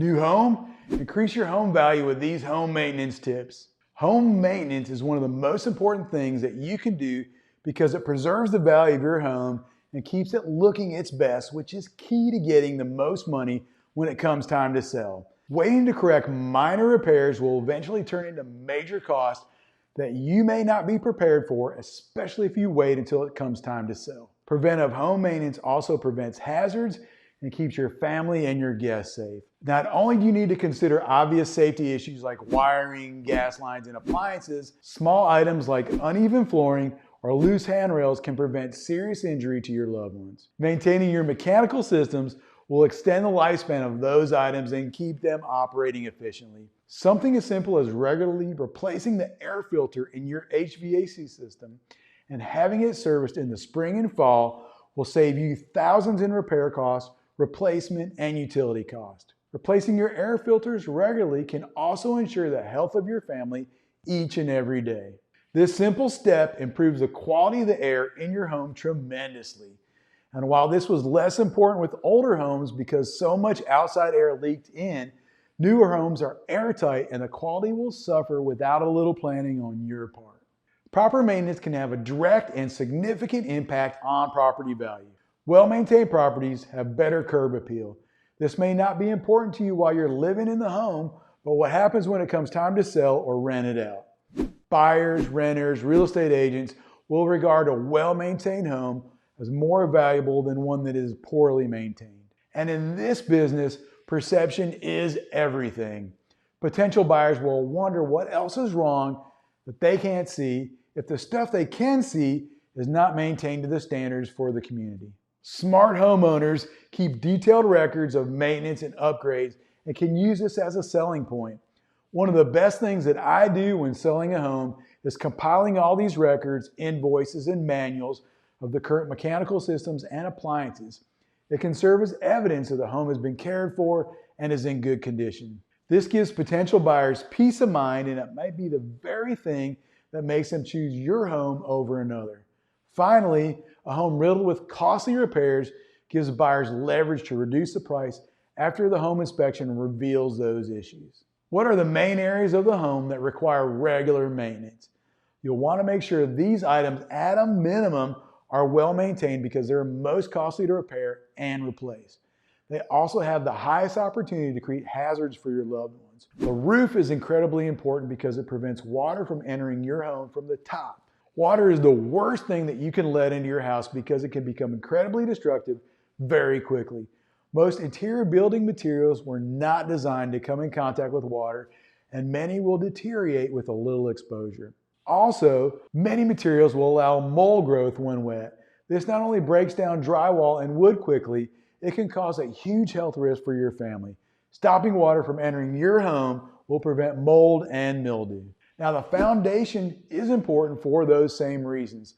New home? Increase your home value with these home maintenance tips. Home maintenance is one of the most important things that you can do because it preserves the value of your home and keeps it looking its best, which is key to getting the most money when it comes time to sell. Waiting to correct minor repairs will eventually turn into major costs that you may not be prepared for, especially if you wait until it comes time to sell. Preventive home maintenance also prevents hazards and keeps your family and your guests safe. Not only do you need to consider obvious safety issues like wiring, gas lines, and appliances, small items like uneven flooring or loose handrails can prevent serious injury to your loved ones. Maintaining your mechanical systems will extend the lifespan of those items and keep them operating efficiently. Something as simple as regularly replacing the air filter in your HVAC system and having it serviced in the spring and fall will save you thousands in repair costs, replacement, and utility cost. Replacing your air filters regularly can also ensure the health of your family each and every day. This simple step improves the quality of the air in your home tremendously. And while this was less important with older homes because so much outside air leaked in, newer homes are airtight and the quality will suffer without a little planning on your part. Proper maintenance can have a direct and significant impact on property value. Well-maintained properties have better curb appeal. This may not be important to you while you're living in the home, but what happens when it comes time to sell or rent it out? Buyers, renters, real estate agents will regard a well-maintained home as more valuable than one that is poorly maintained. And in this business, perception is everything. Potential buyers will wonder what else is wrong that they can't see if the stuff they can see is not maintained to the standards for the community. Smart homeowners keep detailed records of maintenance and upgrades and can use this as a selling point. One of the best things that I do when selling a home is compiling all these records, invoices, and manuals of the current mechanical systems and appliances. It can serve as evidence that the home has been cared for and is in good condition. This gives potential buyers peace of mind, and it might be the very thing that makes them choose your home over another. Finally, a home riddled with costly repairs gives buyers leverage to reduce the price after the home inspection reveals those issues. What are the main areas of the home that require regular maintenance? You'll want to make sure these items at a minimum are well maintained because they're most costly to repair and replace. They also have the highest opportunity to create hazards for your loved ones. The roof is incredibly important because it prevents water from entering your home from the top. Water is the worst thing that you can let into your house because it can become incredibly destructive very quickly. Most interior building materials were not designed to come in contact with water, and many will deteriorate with a little exposure. Also, many materials will allow mold growth when wet. This not only breaks down drywall and wood quickly, it can cause a huge health risk for your family. Stopping water from entering your home will prevent mold and mildew. Now, the foundation is important for those same reasons.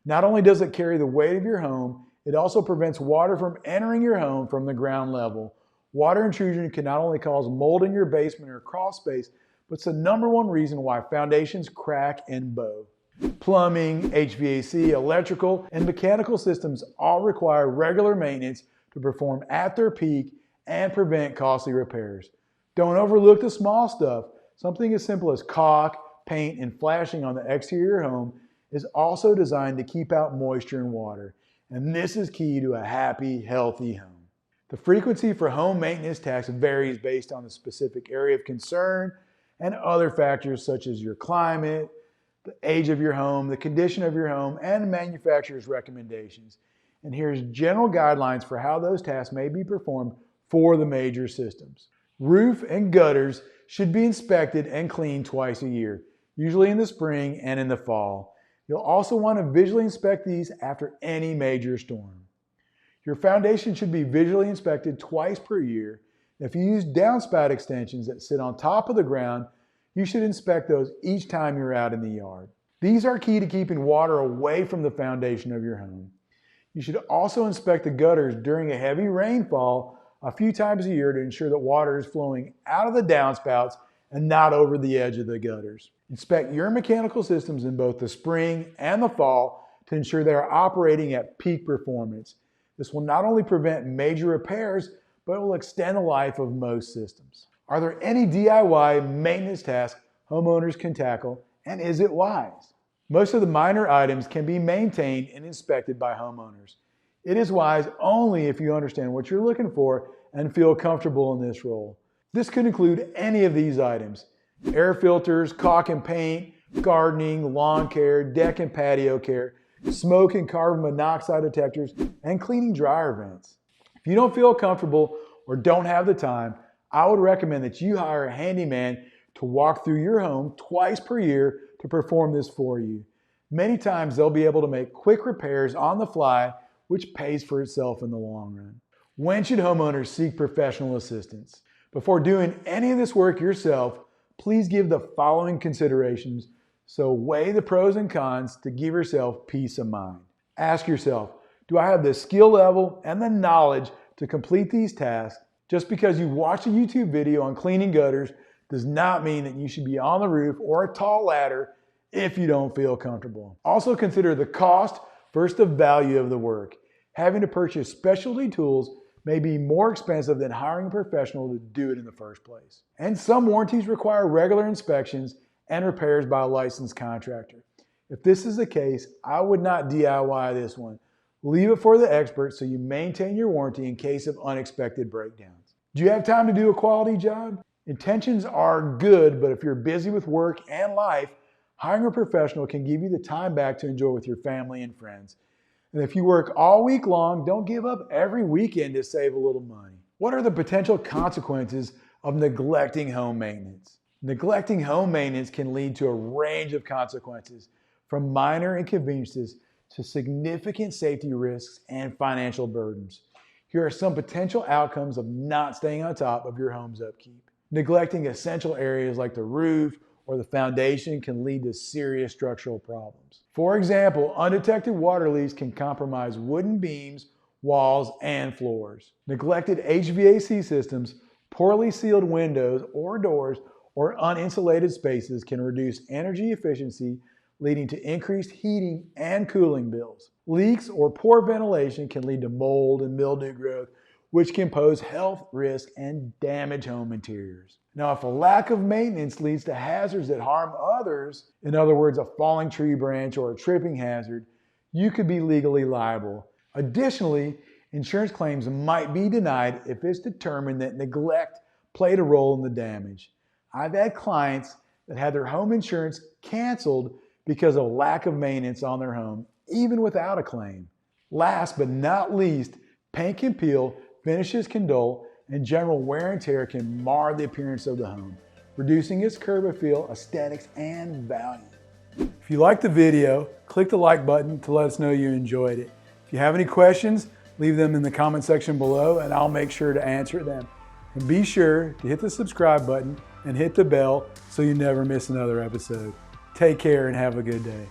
Not only does it carry the weight of your home, it also prevents water from entering your home from the ground level. Water intrusion can not only cause mold in your basement or crawl space, but it's the #1 reason why foundations crack and bow. Plumbing, HVAC, electrical, and mechanical systems all require regular maintenance to perform at their peak and prevent costly repairs. Don't overlook the small stuff. Something as simple as caulk, paint, and flashing on the exterior of your home is also designed to keep out moisture and water. And this is key to a happy, healthy home. The frequency for home maintenance tasks varies based on the specific area of concern and other factors such as your climate, the age of your home, the condition of your home, and manufacturer's recommendations. And here's general guidelines for how those tasks may be performed for the major systems. Roof and gutters should be inspected and cleaned twice a year, usually in the spring and in the fall. You'll also want to visually inspect these after any major storm. Your foundation should be visually inspected twice per year. If you use downspout extensions that sit on top of the ground, you should inspect those each time you're out in the yard. These are key to keeping water away from the foundation of your home. You should also inspect the gutters during a heavy rainfall a few times a year to ensure that water is flowing out of the downspouts and not over the edge of the gutters. Inspect your mechanical systems in both the spring and the fall to ensure they are operating at peak performance. This will not only prevent major repairs, but it will extend the life of most systems. Are there any DIY maintenance tasks homeowners can tackle, and is it wise? Most of the minor items can be maintained and inspected by homeowners. It is wise only if you understand what you're looking for and feel comfortable in this role. This could include any of these items: air filters, caulk and paint, gardening, lawn care, deck and patio care, smoke and carbon monoxide detectors, and cleaning dryer vents. If you don't feel comfortable or don't have the time, I would recommend that you hire a handyman to walk through your home twice per year to perform this for you. Many times they'll be able to make quick repairs on the fly, which pays for itself in the long run. When should homeowners seek professional assistance? Before doing any of this work yourself, please give the following considerations. So weigh the pros and cons to give yourself peace of mind. Ask yourself, do I have the skill level and the knowledge to complete these tasks? Just because you watched a YouTube video on cleaning gutters does not mean that you should be on the roof or a tall ladder if you don't feel comfortable. Also consider the cost versus the value of the work. Having to purchase specialty tools may be more expensive than hiring a professional to do it in the first place. And some warranties require regular inspections and repairs by a licensed contractor. If this is the case, I would not DIY this one. Leave it for the experts so you maintain your warranty in case of unexpected breakdowns. Do you have time to do a quality job? Intentions are good, but if you're busy with work and life, hiring a professional can give you the time back to enjoy with your family and friends. And if you work all week long, don't give up every weekend to save a little money. What are the potential consequences of neglecting home maintenance? Neglecting home maintenance can lead to a range of consequences, from minor inconveniences to significant safety risks and financial burdens. Here are some potential outcomes of not staying on top of your home's upkeep. Neglecting essential areas like the roof or the foundation can lead to serious structural problems. For example, undetected water leaks can compromise wooden beams, walls, and floors. Neglected HVAC systems, poorly sealed windows or doors, or uninsulated spaces can reduce energy efficiency, leading to increased heating and cooling bills. Leaks or poor ventilation can lead to mold and mildew growth, which can pose health risks and damage home interiors. Now, if a lack of maintenance leads to hazards that harm others, in other words, a falling tree branch or a tripping hazard, you could be legally liable. Additionally, insurance claims might be denied if it's determined that neglect played a role in the damage. I've had clients that had their home insurance canceled because of lack of maintenance on their home, even without a claim. Last but not least, paint can peel, finishes can dull, and general wear and tear can mar the appearance of the home, reducing its curb appeal, aesthetics, and value. If you liked the video, click the like button to let us know you enjoyed it. If you have any questions, leave them in the comment section below and I'll make sure to answer them. And be sure to hit the subscribe button and hit the bell so you never miss another episode. Take care and have a good day.